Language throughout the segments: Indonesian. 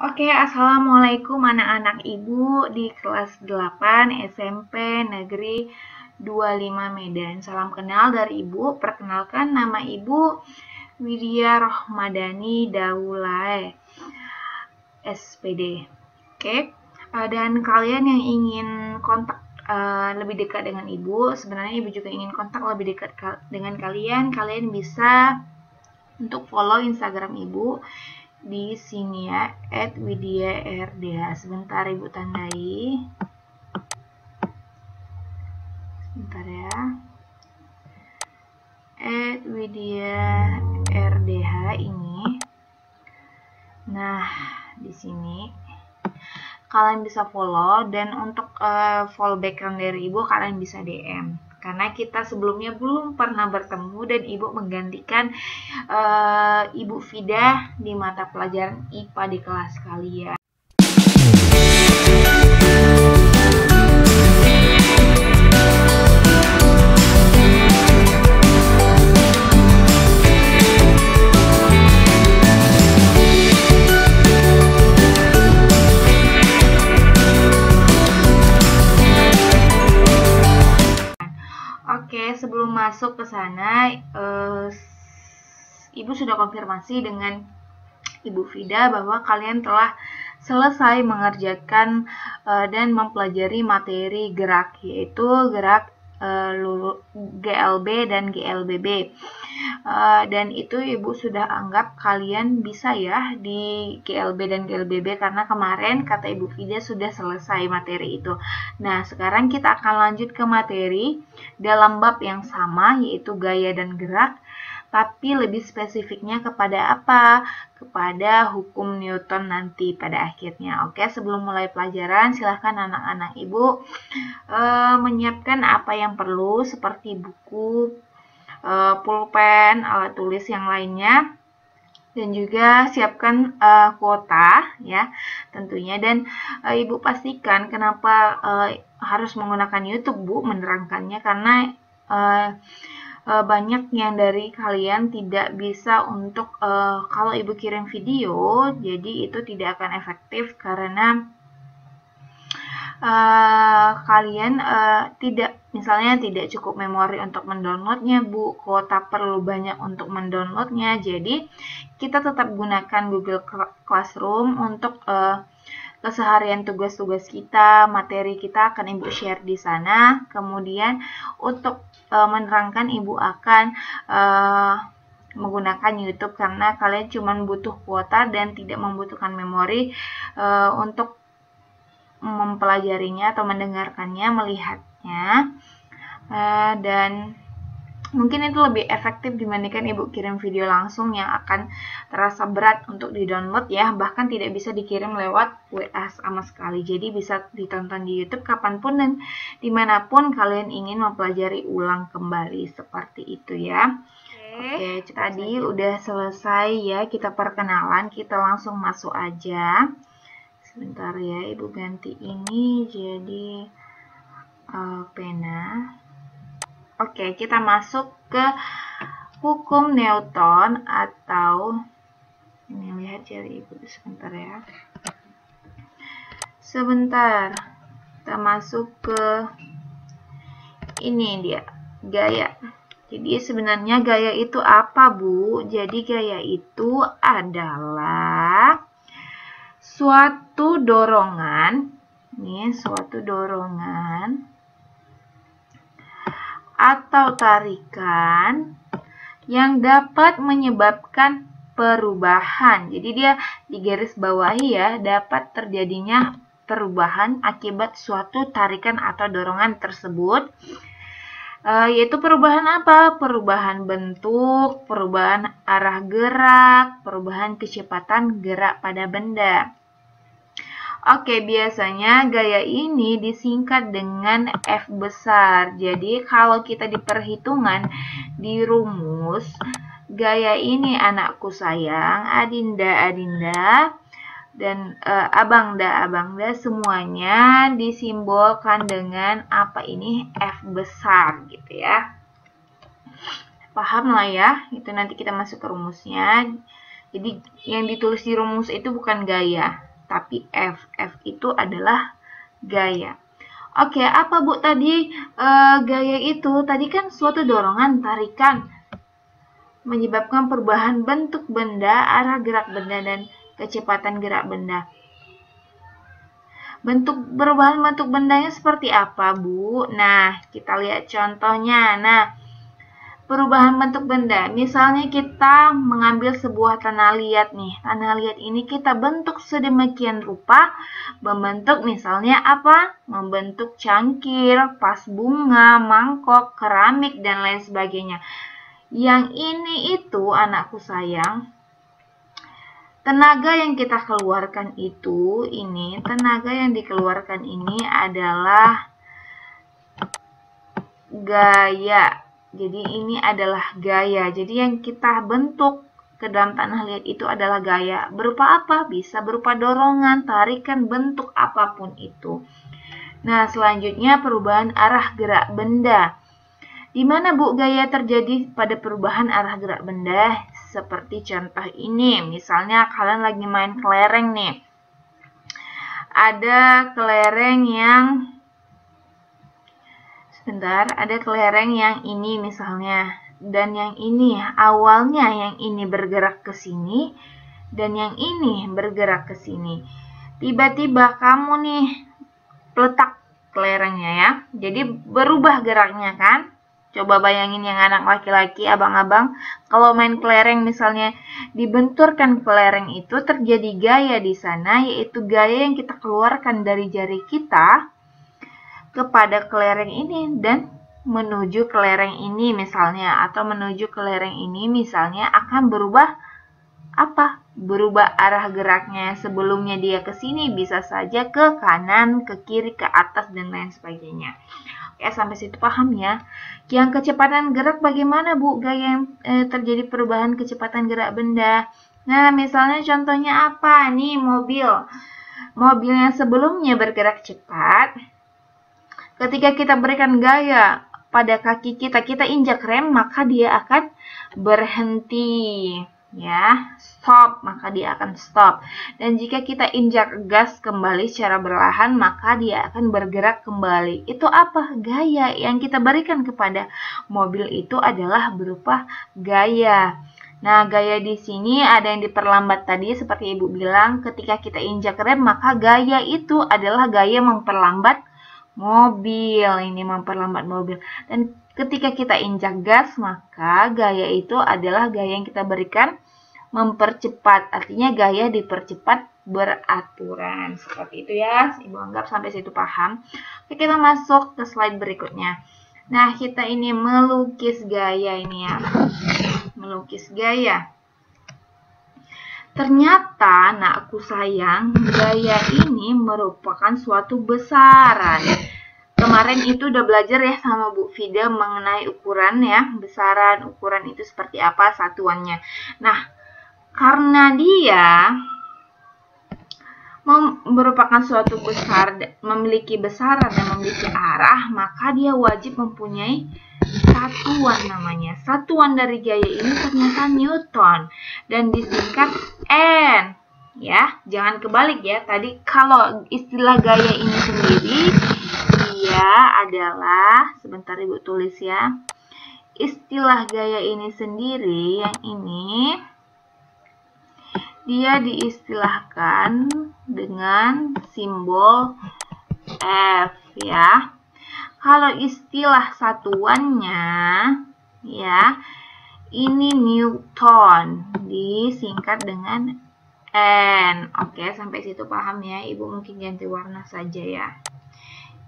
Oke, Assalamualaikum anak-anak Ibu di kelas 8 SMP Negeri 25 Medan. Salam kenal dari Ibu. Perkenalkan, nama Ibu Widya Rohmadani Daulay, SPD. Oke, dan kalian yang ingin kontak lebih dekat dengan Ibu, sebenarnya Ibu juga ingin kontak lebih dekat dengan kalian. Kalian bisa untuk follow Instagram Ibu di sini ya, @widya_rdh. Sebentar Ibu tandai. Sebentar ya. @widya_rdh ini. Nah, di sini kalian bisa follow, dan untuk follow background dari Ibu kalian bisa DM. Karena kita sebelumnya belum pernah bertemu dan Ibu menggantikan Ibu Fida di mata pelajaran IPA di kelas kalian. Oke, sebelum masuk ke sana, Ibu sudah konfirmasi dengan Ibu Fida bahwa kalian telah selesai mengerjakan dan mempelajari materi gerak, yaitu gerak GLB dan GLBB. Dan itu Ibu sudah anggap kalian bisa ya di GLB dan GLBB, karena kemarin kata Ibu Fida sudah selesai materi itu. Nah, sekarang kita akan lanjut ke materi dalam bab yang sama, yaitu gaya dan gerak, tapi lebih spesifiknya kepada apa? Kepada hukum Newton nanti pada akhirnya. Oke, sebelum mulai pelajaran, silahkan anak-anak Ibu menyiapkan apa yang perlu seperti buku, pulpen, alat tulis yang lainnya, dan juga siapkan kuota ya tentunya. Dan Ibu pastikan kenapa harus menggunakan YouTube Bu menerangkannya, karena banyak yang dari kalian tidak bisa untuk kalau Ibu kirim video, jadi itu tidak akan efektif karena kalian misalnya tidak cukup memori untuk mendownloadnya Bu, kuota perlu banyak untuk mendownloadnya. Jadi kita tetap gunakan Google Classroom untuk keseharian tugas-tugas kita, materi kita akan Ibu share di sana. Kemudian untuk menerangkan Ibu akan menggunakan YouTube, karena kalian cuma butuh kuota dan tidak membutuhkan memori untuk mempelajarinya atau mendengarkannya, melihatnya, dan mungkin itu lebih efektif dibandingkan Ibu kirim video langsung yang akan terasa berat untuk di-download ya, bahkan tidak bisa dikirim lewat WA sama sekali. Jadi bisa ditonton di YouTube kapanpun dan dimanapun kalian ingin mempelajari ulang kembali, seperti itu ya. Oke, tadi udah selesai ya kita perkenalan, kita langsung masuk aja. Sebentar ya, Ibu ganti ini jadi pena. Oke, kita masuk ke hukum Newton atau ini, lihat jari Ibu sebentar ya. Sebentar, kita masuk ke ini dia, gaya. Jadi sebenarnya gaya itu apa Bu? Jadi gaya itu adalah suatu dorongan, nih, suatu dorongan atau tarikan yang dapat menyebabkan perubahan. Jadi dia digaris bawahi ya, dapat terjadinya perubahan akibat suatu tarikan atau dorongan tersebut. Yaitu perubahan apa? Perubahan bentuk, perubahan arah gerak, perubahan kecepatan gerak pada benda. Oke, biasanya gaya ini disingkat dengan F besar. Jadi kalau kita di perhitungan, di rumus, gaya ini anakku sayang, Adinda, dan Abangda, semuanya disimbolkan dengan apa ini? F besar gitu ya. Paham lah ya, itu nanti kita masuk ke rumusnya. Jadi yang ditulis di rumus itu bukan gaya, tapi F. F itu adalah gaya. Oke, apa Bu tadi gaya itu? Tadi kan suatu dorongan, tarikan, menyebabkan perubahan bentuk benda, arah gerak benda, dan kecepatan gerak benda. Perubahan bentuk bendanya seperti apa, Bu? Nah, kita lihat contohnya. Nah, perubahan bentuk benda. Misalnya kita mengambil sebuah tanah liat nih. Tanah liat ini kita bentuk sedemikian rupa, membentuk misalnya apa? Membentuk cangkir, vas bunga, mangkok, keramik, dan lain sebagainya. Yang ini itu, anakku sayang, tenaga yang kita keluarkan itu, tenaga yang dikeluarkan ini adalah gaya. Jadi ini adalah gaya. Jadi yang kita bentuk ke dalam tanah liat itu adalah gaya. Berupa apa? Bisa berupa dorongan, tarikan, bentuk apapun itu. Nah, selanjutnya perubahan arah gerak benda. Di mana Bu gaya terjadi pada perubahan arah gerak benda? Seperti contoh ini, misalnya kalian lagi main kelereng nih. Ada kelereng yang ada kelereng yang ini misalnya, dan yang ini awalnya yang ini bergerak ke sini dan yang ini bergerak ke sini. Tiba-tiba kamu nih peletak kelerengnya ya. Jadi berubah geraknya kan? Coba bayangin yang anak laki-laki, abang-abang, kalau main kelereng misalnya dibenturkan kelereng itu terjadi gaya di sana, yaitu gaya yang kita keluarkan dari jari kita kepada kelereng ini dan menuju kelereng ini misalnya, atau menuju kelereng ini misalnya akan berubah apa? Berubah arah geraknya. Sebelumnya dia ke sini, bisa saja ke kanan, ke kiri, ke atas, dan lain sebagainya. Oke, sampai situ paham ya? Yang kecepatan gerak bagaimana Bu gaya yang terjadi perubahan kecepatan gerak benda? Nah, misalnya contohnya apa? Nih mobil. Mobil yang sebelumnya bergerak cepat. Ketika kita berikan gaya pada kaki kita, kita injak rem, maka dia akan berhenti. Ya, stop, maka dia akan stop. Dan jika kita injak gas kembali secara berlahan, maka dia akan bergerak kembali. Itu apa? Gaya yang kita berikan kepada mobil itu adalah berupa gaya. Nah, gaya di sini ada yang diperlambat tadi seperti Ibu bilang, ketika kita injak rem, maka gaya itu adalah gaya memperlambat mobil. Ini memperlambat mobil. Dan ketika kita injak gas, maka gaya itu adalah gaya yang kita berikan mempercepat. Artinya gaya dipercepat beraturan. Seperti itu ya. Ibu anggap sampai situ paham. Oke, kita masuk ke slide berikutnya. Nah, kita ini melukis gaya ini ya. Melukis gaya. Ternyata, anakku sayang, gaya ini merupakan suatu besaran. Kemarin itu udah belajar ya sama Bu Fida mengenai ukuran ya, besaran, ukuran itu seperti apa satuannya. Nah, karena dia merupakan suatu besar, memiliki besaran dan memiliki arah, maka dia wajib mempunyai satuan namanya. Satuan dari gaya ini ternyata Newton dan disingkat N. Ya, jangan kebalik ya. Tadi kalau istilah gaya ini sendiri, dia adalah, sebentar Ibu tulis ya. Istilah gaya ini sendiri, yang ini, dia diistilahkan dengan simbol F ya. Kalau istilah satuannya ya, ini Newton disingkat dengan N. Oke, sampai situ paham ya. Ibu mungkin ganti warna saja ya.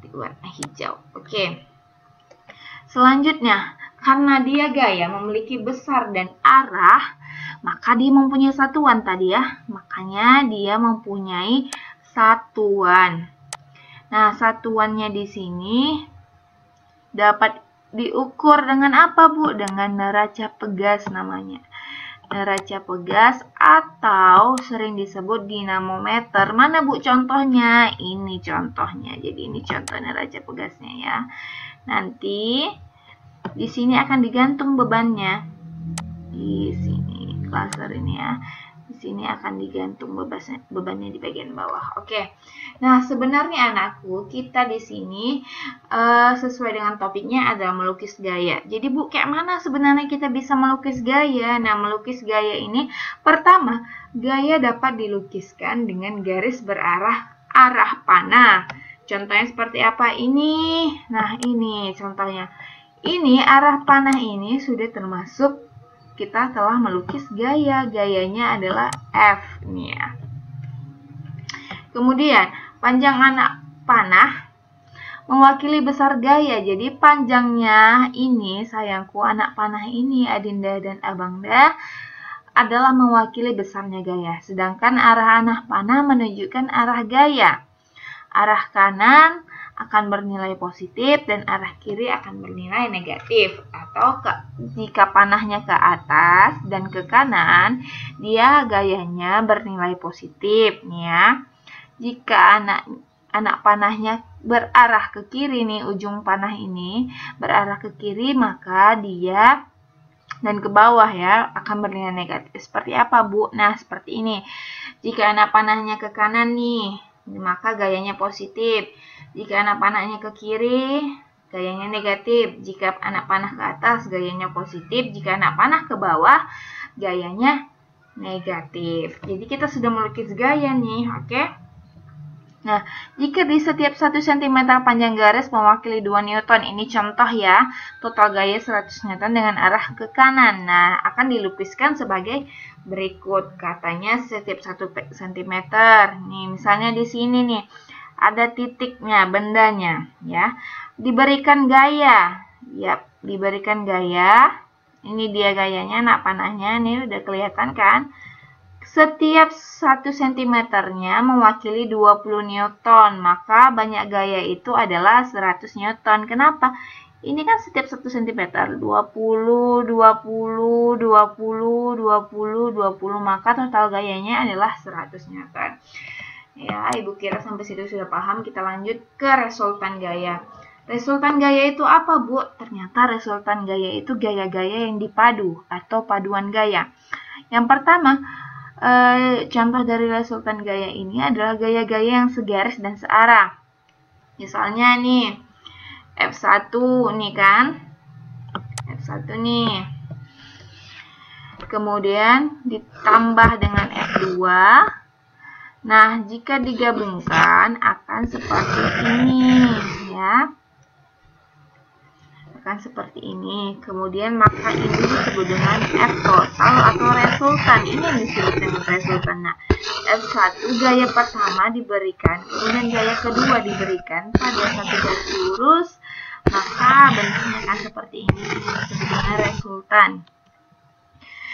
Di warna hijau. Oke. Selanjutnya, karena dia gaya memiliki besar dan arah, maka dia mempunyai satuan tadi ya. Makanya dia mempunyai satuan. Nah, satuannya di sini dapat diukur dengan apa, Bu? Dengan neraca pegas namanya. Neraca pegas atau sering disebut dinamometer. Mana Bu contohnya? Ini contohnya. Jadi ini contoh neraca pegasnya ya. Nanti di sini akan digantung bebannya. Di sini, klaser ini ya. Di sini akan digantung bebannya di bagian bawah. Oke. Nah, sebenarnya anakku, kita di sini sesuai dengan topiknya adalah melukis gaya. Jadi, Bu, kayak mana sebenarnya kita bisa melukis gaya? Nah, melukis gaya ini pertama, gaya dapat dilukiskan dengan garis arah panah. Contohnya seperti apa ini? Nah, ini contohnya. Ini arah panah ini sudah termasuk kita telah melukis gaya. Gayanya adalah F nih ya. Kemudian panjang anak panah mewakili besar gaya. Jadi panjangnya ini sayangku, anak panah ini Adinda dan Abangda adalah mewakili besarnya gaya. Sedangkan arah anak panah menunjukkan arah gaya. Arah kanan akan bernilai positif dan arah kiri akan bernilai negatif. Atau jika panahnya ke atas dan ke kanan, dia gayanya bernilai positif nih ya. Jika anak panahnya berarah ke kiri nih, ujung panah ini berarah ke kiri, maka dia dan ke bawah ya akan bernilai negatif. Seperti apa, Bu? Nah, seperti ini. Jika anak panahnya ke kanan nih, maka gayanya positif. Jika anak panahnya ke kiri, gayanya negatif. Jika anak panah ke atas, gayanya positif. Jika anak panah ke bawah, gayanya negatif. Jadi kita sudah melukis gaya nih, oke? Nah, jika di setiap 1 cm panjang garis mewakili 2 Newton, ini contoh ya, total gaya 100 Newton dengan arah ke kanan. Nah, akan dilukiskan sebagai berikut. Katanya setiap 1 cm. Nih, misalnya di sini nih, ada titiknya, bendanya, ya. Diberikan gaya. Yap, diberikan gaya. Ini dia gayanya, anak panahnya. Nih, udah kelihatan kan? Setiap 1 cm-nya mewakili 20 Newton, maka banyak gaya itu adalah 100 Newton. Kenapa? Ini kan setiap 1 cm, 20, 20, 20, 20, 20, maka total gayanya adalah 100 Newton. Ya, Ibu kira sampai situ sudah paham. Kita lanjut ke resultan gaya. Resultan gaya itu apa, Bu? Ternyata resultan gaya itu gaya-gaya yang dipadu atau paduan gaya. Yang pertama, contoh dari resultan gaya ini adalah gaya-gaya yang segaris dan searah. Misalnya nih, F1 nih kan. F1 nih. Kemudian ditambah dengan F2. Nah, jika digabungkan akan seperti ini ya. Akan seperti ini. Kemudian maka ini disebut dengan F total atau resultan. Ini yang disebut dengan resultan. Nah, F1 gaya pertama diberikan, kemudian gaya kedua diberikan pada satu garis lurus, maka bentuknya akan seperti ini, disebut dengan resultan.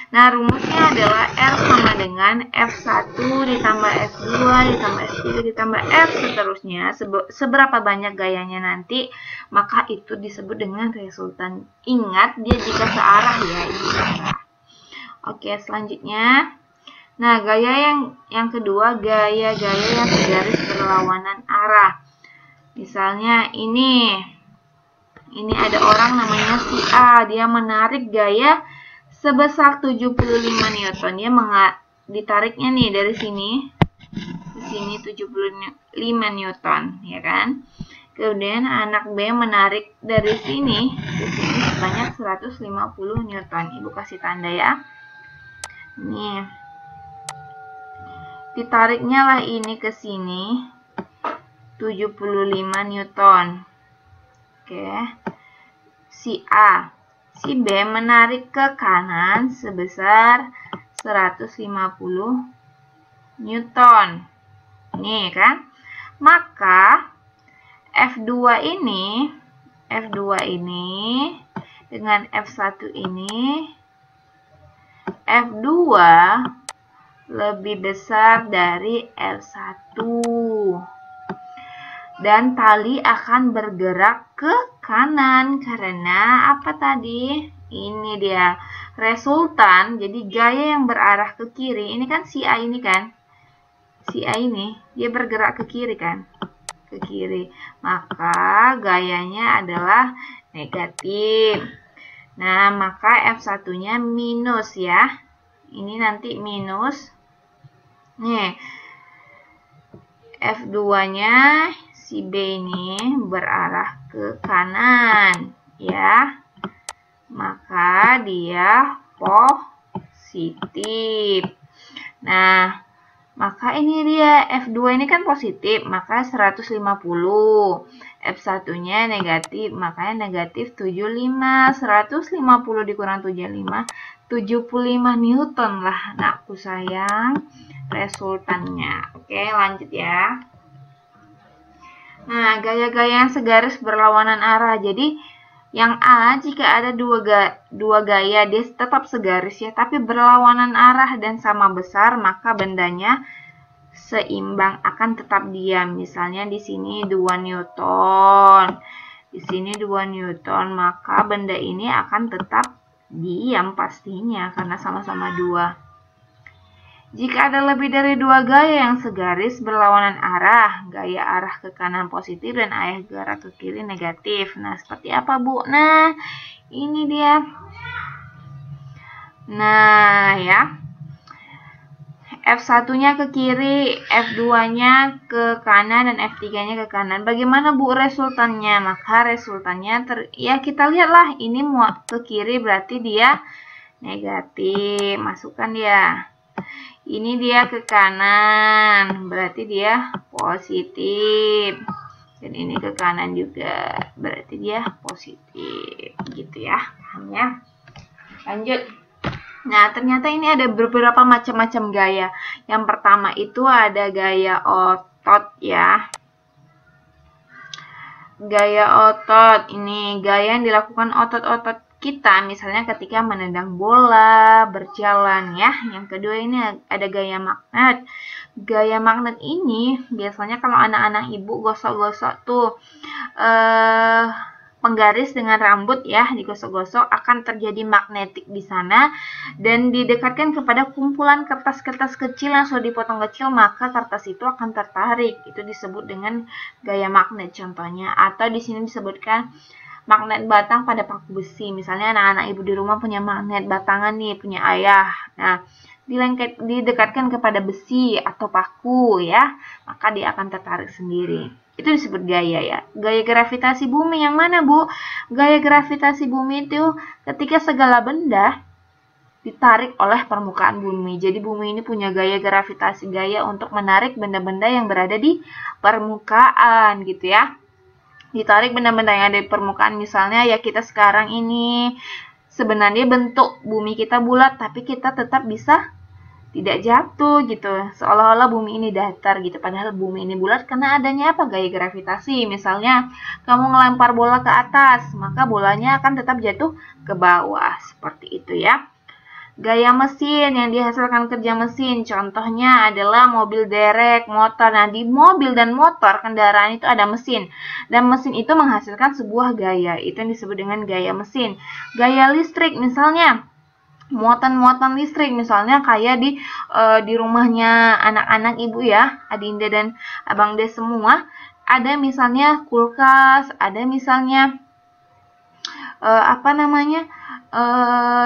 Nah, rumusnya adalah R sama dengan F1 ditambah F2 ditambah F3 ditambah F seterusnya. Seberapa banyak gayanya nanti, maka itu disebut dengan resultan. Ingat, dia jika searah ya, ini searah. Oke, selanjutnya. Nah, gaya yang kedua, gaya-gaya yang segaris berlawanan arah. Misalnya ini ada orang namanya si A, dia menarik gaya sebesar 75 Newton. Dia ditariknya nih dari sini ke sini 75 Newton, ya kan? Kemudian anak B menarik dari sini ke sini sebanyak 150 Newton. Ibu kasih tanda ya. Nih. Ditariknya lah ini ke sini 75 Newton. Oke. Si A. Si B menarik ke kanan sebesar 150 Newton. Nih kan? Maka F2 ini dengan F1 ini, F2 lebih besar dari F1. Dan tali akan bergerak ke kanan karena apa tadi? Ini dia resultan. Jadi gaya yang berarah ke kiri, ini kan si A ini kan, si A ini dia bergerak ke kiri kan, ke kiri, maka gayanya adalah negatif. Nah, maka F1 nya minus ya, ini nanti minus Nih, F2-nya si B ini berarah ke kanan, ya. Maka dia positif. Nah, maka ini dia F2 ini kan positif, maka 150. F1-nya negatif, makanya negatif 75. 150 dikurang 75, 75 Newton lah anakku sayang resultannya. Oke, lanjut ya. Nah, gaya-gaya yang segaris berlawanan arah. Jadi, yang A, jika ada dua gaya, dia tetap segaris ya, tapi berlawanan arah dan sama besar, maka bendanya seimbang, akan tetap diam. Misalnya di sini 2 Newton, di sini 2 Newton, maka benda ini akan tetap diam pastinya, karena sama-sama 2. Jika ada lebih dari dua gaya yang segaris berlawanan arah, gaya arah ke kanan positif dan arah gerak ke kiri negatif. Nah, seperti apa, Bu? Nah, ini dia. Nah, ya. F1-nya ke kiri, F2-nya ke kanan, dan F3-nya ke kanan. Bagaimana, Bu, resultannya? Maka resultannya, ya kita lihatlah, ini mau ke kiri berarti dia negatif. Masukkan dia. Ini dia ke kanan, berarti dia positif. Dan ini ke kanan juga, berarti dia positif. Gitu ya, paham ya? Lanjut. Nah, ternyata ini ada beberapa macam-macam gaya. Yang pertama itu ada gaya otot ya. Gaya otot, ini gaya yang dilakukan otot-otot kita, misalnya ketika menendang bola, berjalan ya. Yang kedua ini ada gaya magnet. Gaya magnet ini biasanya kalau anak-anak ibu gosok-gosok tuh penggaris dengan rambut ya, digosok-gosok akan terjadi magnetik di sana dan didekatkan kepada kumpulan kertas-kertas kecil yang sudah dipotong kecil, maka kertas itu akan tertarik. Itu disebut dengan gaya magnet contohnya. Atau di sini disebutkan magnet batang pada paku besi. Misalnya anak-anak ibu di rumah punya magnet batangan nih, punya ayah. Nah, didekatkan kepada besi atau paku ya, maka dia akan tertarik sendiri. Itu disebut gaya ya. Gaya gravitasi bumi yang mana, Bu? Gaya gravitasi bumi itu ketika segala benda ditarik oleh permukaan bumi. Jadi bumi ini punya gaya gravitasi, gaya untuk menarik benda-benda yang berada di permukaan gitu ya. Ditarik benda-benda yang ada di permukaan, misalnya ya kita sekarang ini sebenarnya bentuk bumi kita bulat, tapi kita tetap bisa tidak jatuh gitu, seolah-olah bumi ini datar gitu, padahal bumi ini bulat karena adanya apa? Gaya gravitasi. Misalnya kamu ngelempar bola ke atas, maka bolanya akan tetap jatuh ke bawah, seperti itu ya. Gaya mesin yang dihasilkan kerja mesin, contohnya adalah mobil derek, motor. Nah, di mobil dan motor kendaraan itu ada mesin, dan mesin itu menghasilkan sebuah gaya, itu yang disebut dengan gaya mesin. Gaya listrik misalnya, muatan-muatan listrik, misalnya kayak di rumahnya anak-anak ibu ya, Adinda dan Abang De semua, ada misalnya kulkas, ada misalnya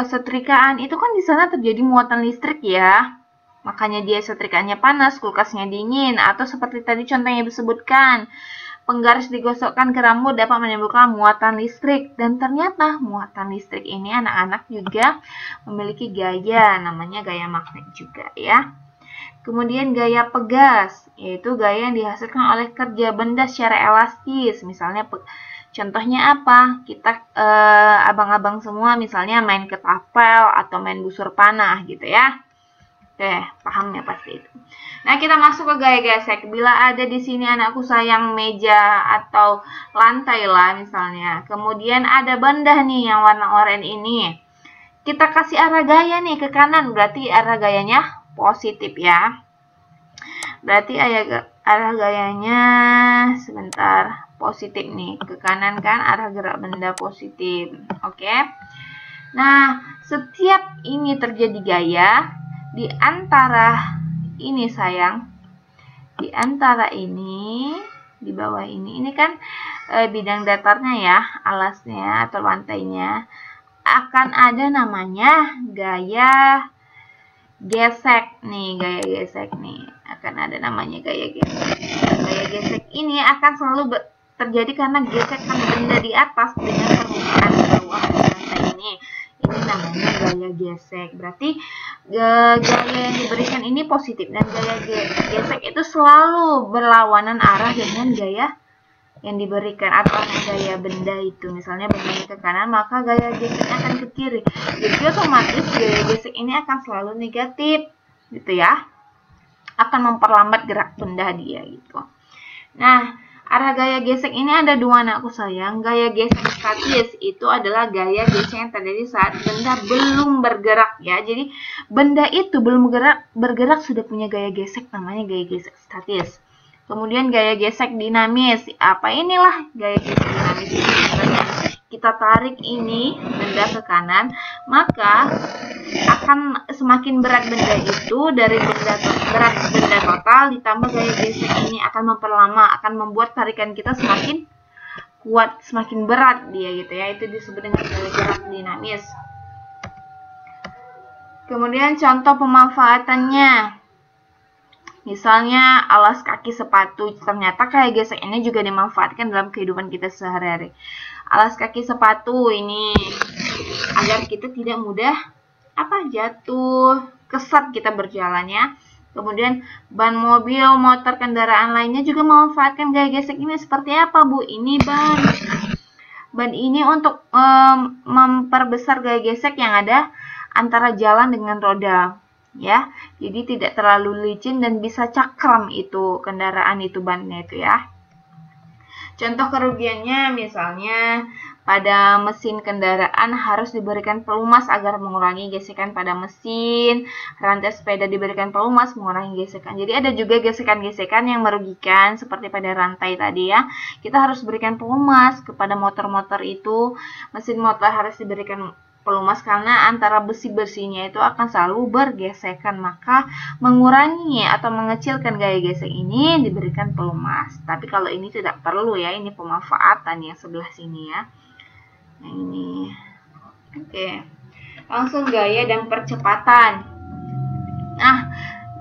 setrikaan, itu kan di sana terjadi muatan listrik ya. Makanya dia setrikanya panas, kulkasnya dingin, atau seperti tadi contohnya disebutkan, penggaris digosokkan ke rambut dapat menimbulkan muatan listrik. Dan ternyata muatan listrik ini anak-anak juga memiliki gaya, namanya gaya magnet juga ya. Kemudian gaya pegas, yaitu gaya yang dihasilkan oleh kerja benda secara elastis. Misalnya contohnya apa? Kita abang-abang semua misalnya main ketapel atau main busur panah gitu ya. Oke, paham ya pasti itu. Nah, kita masuk ke gaya gesek. Bila ada di sini anakku sayang meja atau lantai lah misalnya. Kemudian ada benda nih yang warna oranye ini. Kita kasih arah gaya nih ke kanan, berarti arah gayanya positif ya. Berarti arah gayanya sebentar positif nih, ke kanan kan arah gerak benda positif. Oke. Nah, setiap ini terjadi gaya di antara ini sayang, di antara ini, di bawah ini kan bidang datarnya ya, alasnya atau lantainya, akan ada namanya gaya gesek nih, gaya gesek nih. Akan ada namanya gaya gesek. Gaya gesek ini akan selalu terjadi karena gesekan benda di atas dengan permukaan bawah lantai ini. Ini namanya gaya gesek. Berarti gaya yang diberikan ini positif, dan gaya gesek itu selalu berlawanan arah dengan gaya yang diberikan atau gaya benda itu. Misalnya bendanya ke kanan, maka gaya geseknya akan ke kiri. Jadi otomatis gaya gesek ini akan selalu negatif, gitu ya. Akan memperlambat gerak benda dia gitu. Nah, arah gaya gesek ini ada dua, anakku sayang. Gaya gesek statis itu adalah gaya gesek yang terjadi saat benda belum bergerak ya. Jadi benda itu belum bergerak sudah punya gaya gesek, namanya gaya gesek statis. Kemudian gaya gesek dinamis. Apa inilah gaya gesek dinamis ini? Misalnya kita tarik ini benda ke kanan, maka akan semakin berat benda itu dari berat benda total ditambah gaya gesek ini akan memperlama, akan membuat tarikan kita semakin kuat, semakin berat dia gitu ya. Itu disebut dengan gaya gerak dinamis. Kemudian contoh pemanfaatannya. Misalnya alas kaki sepatu, ternyata gaya gesek ini juga dimanfaatkan dalam kehidupan kita sehari-hari. Alas kaki sepatu ini agar kita tidak mudah jatuh, kesat kita berjalannya. Kemudian ban mobil, motor, kendaraan lainnya juga memanfaatkan gaya gesek ini. Seperti apa, Bu? Ini ban ini untuk memperbesar gaya gesek yang ada antara jalan dengan roda. Ya, jadi tidak terlalu licin dan bisa cakram itu kendaraan itu, bannya itu ya. Contoh kerugiannya misalnya pada mesin kendaraan harus diberikan pelumas agar mengurangi gesekan pada mesin. Rantai sepeda diberikan pelumas mengurangi gesekan. Jadi ada juga gesekan-gesekan yang merugikan seperti pada rantai tadi ya. Kita harus berikan pelumas kepada motor-motor itu. Mesin motor harus diberikan pelumas karena antara besi-besinya itu akan selalu bergesekan, maka mengurangi atau mengecilkan gaya gesek ini diberikan pelumas. Tapi kalau ini tidak perlu ya, ini pemanfaatan yang sebelah sini ya. Nah ini, oke. Langsung gaya dan percepatan. Nah,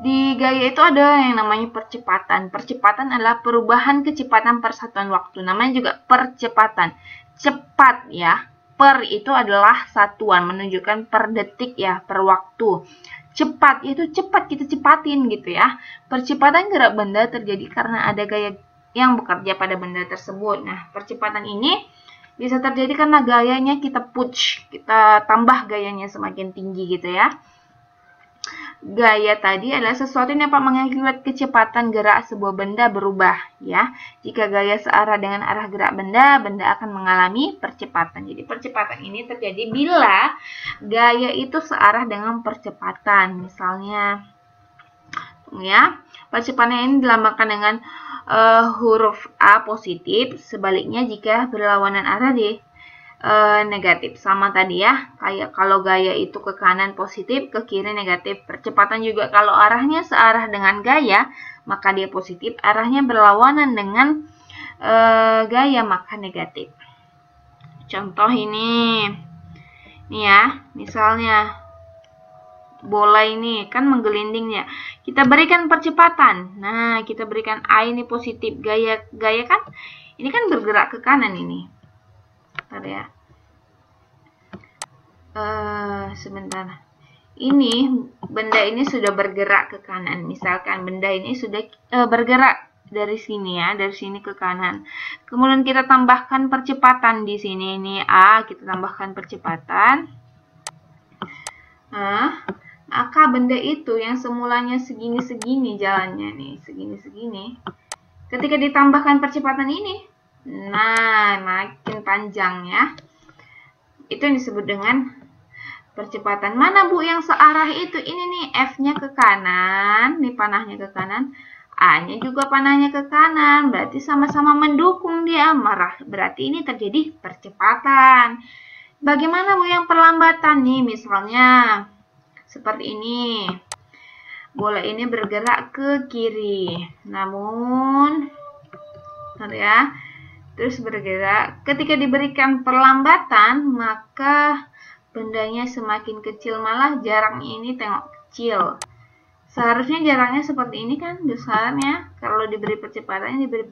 di gaya itu ada yang namanya percepatan. Percepatan adalah perubahan kecepatan persatuan waktu. Namanya juga percepatan. Cepat ya. Per itu adalah satuan, menunjukkan per detik ya, per waktu. Cepat itu cepat, kita cepatin gitu ya. Percepatan gerak benda terjadi karena ada gaya yang bekerja pada benda tersebut. Nah, percepatan ini bisa terjadi karena gayanya kita push, kita tambah gayanya semakin tinggi gitu ya. Gaya tadi adalah sesuatu yang dapat mengakibat kecepatan gerak sebuah benda berubah ya. Jika gaya searah dengan arah gerak benda, benda akan mengalami percepatan. Jadi percepatan ini terjadi bila gaya itu searah dengan percepatan. Misalnya ya, percepatan ini dilambangkan dengan huruf A positif, sebaliknya jika berlawanan arah di negatif. Sama tadi ya, kayak kalau gaya itu ke kanan positif, ke kiri negatif. Percepatan juga kalau arahnya searah dengan gaya, maka dia positif. Arahnya berlawanan dengan gaya, maka negatif. Contoh ini ya, misalnya bola ini kan menggelinding ya. Kita berikan percepatan. Nah, kita berikan A ini positif. Gaya kan ini kan bergerak ke kanan ini. Bentar ya. Sebentar. Ini benda ini sudah bergerak ke kanan. Misalkan benda ini sudah bergerak dari sini ya, dari sini ke kanan. Kemudian kita tambahkan percepatan di sini. Ini A, kita tambahkan percepatan. Maka benda itu yang semulanya segini-segini jalannya nih, segini-segini. Ketika ditambahkan percepatan ini, nah, makin panjang ya. Itu yang disebut dengan percepatan. Mana Bu yang searah itu? Ini nih, F-nya ke kanan, nih panahnya ke kanan, A-nya juga panahnya ke kanan. Berarti sama-sama mendukung dia. Berarti ini terjadi percepatan. Bagaimana Bu yang perlambatan nih? Misalnya seperti ini. Bola ini bergerak ke kiri. Namun, bentar ya. Terus bergerak. Ketika diberikan perlambatan, maka bendanya semakin kecil, malah jaraknya ini tengok kecil. Seharusnya jaraknya seperti ini kan besarnya. Kalau diberi percepatan, diberi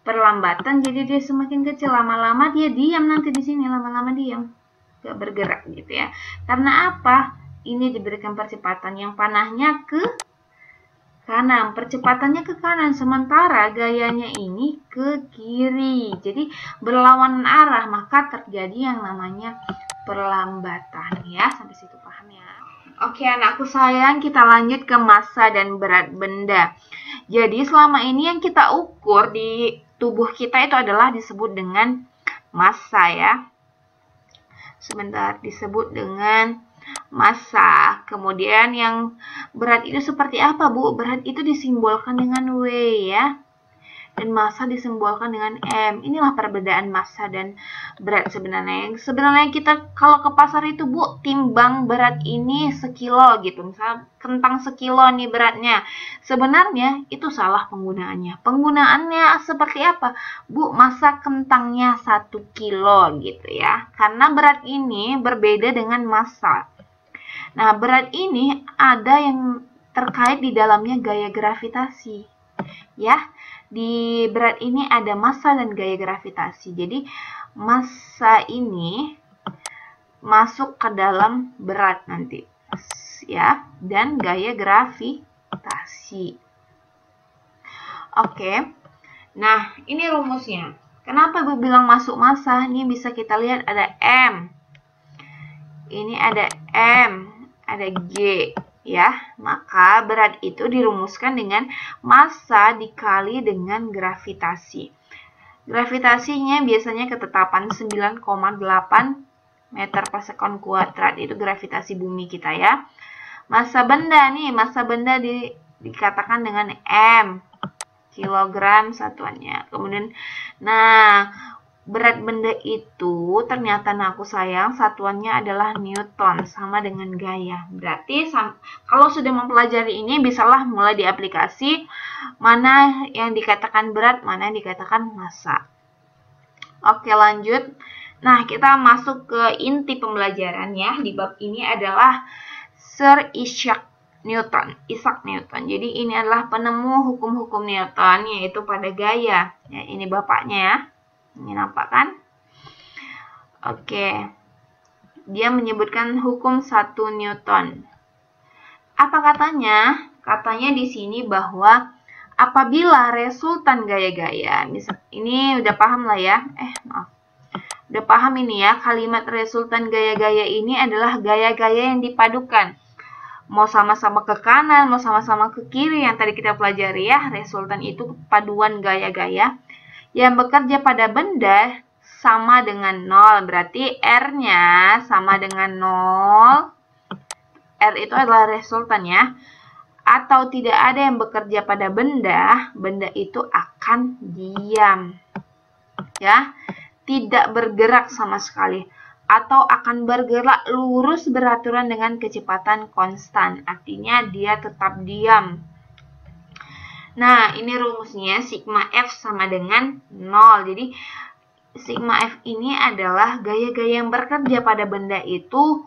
perlambatan, jadi dia semakin kecil. Lama-lama dia diam nanti di sini, lama-lama diam, gak bergerak gitu ya. Karena apa? Ini diberikan percepatan yang panahnya ke kanan, percepatannya ke kanan, sementara gayanya ini ke kiri. Jadi berlawanan arah, maka terjadi yang namanya perlambatan ya. Sampai situ paham ya? Oke anakku sayang, kita lanjut ke massa dan berat benda. Jadi selama ini yang kita ukur di tubuh kita itu adalah disebut dengan massa ya. Sebentar, disebut dengan massa. Kemudian yang berat itu seperti apa, Bu? Berat itu disimbolkan dengan W ya. Dan massa disimbolkan dengan M. Inilah perbedaan massa dan berat sebenarnya. Sebenarnya kita kalau ke pasar itu, Bu, timbang berat ini sekilo gitu. Misal kentang sekilo nih beratnya. Sebenarnya itu salah penggunaannya. Penggunaannya seperti apa? Bu, massa kentangnya 1 kilo gitu ya. Karena berat ini berbeda dengan massa. Nah, berat ini ada yang terkait di dalamnya gaya gravitasi. Ya, di berat ini ada massa dan gaya gravitasi. Jadi, massa ini masuk ke dalam berat nanti. Ya, dan gaya gravitasi. Oke. Nah, ini rumusnya. Kenapa Ibu bilang masuk massa? Ini bisa kita lihat ada M. Ini ada M, ada G. Ya, maka berat itu dirumuskan dengan massa dikali dengan gravitasi. Gravitasinya biasanya ketetapan 9,8 meter per sekon kuadrat, itu gravitasi bumi kita ya. Massa benda nih, massa benda dikatakan dengan M, kilogram satuannya. Kemudian, nah berat benda itu ternyata aku sayang satuannya adalah Newton, sama dengan gaya. Berarti kalau sudah mempelajari ini bisalah mulai diaplikasi mana yang dikatakan berat, mana yang dikatakan massa. Oke lanjut. Nah kita masuk ke inti pembelajaran ya. Di bab ini adalah Sir Isaac Newton. Jadi ini adalah penemu hukum-hukum Newton yaitu pada gaya. Ya, ini bapaknya ya. Ini nampak kan? Oke. Dia menyebutkan hukum 1 Newton. Apa katanya? Katanya di sini bahwa apabila resultan gaya-gaya, misal ini udah paham lah ya. Udah paham ini ya, kalimat resultan gaya-gaya ini adalah gaya-gaya yang dipadukan. Mau sama-sama ke kanan, mau sama-sama ke kiri yang tadi kita pelajari ya. Resultan itu paduan gaya-gaya yang bekerja pada benda sama dengan 0. Berarti R-nya sama dengan 0. R itu adalah resultan ya. Atau tidak ada yang bekerja pada benda, benda itu akan diam. Ya, tidak bergerak sama sekali. Atau akan bergerak lurus beraturan dengan kecepatan konstan. Artinya dia tetap diam. Nah, ini rumusnya sigma F sama dengan 0. Jadi, sigma F ini adalah gaya-gaya yang bekerja pada benda itu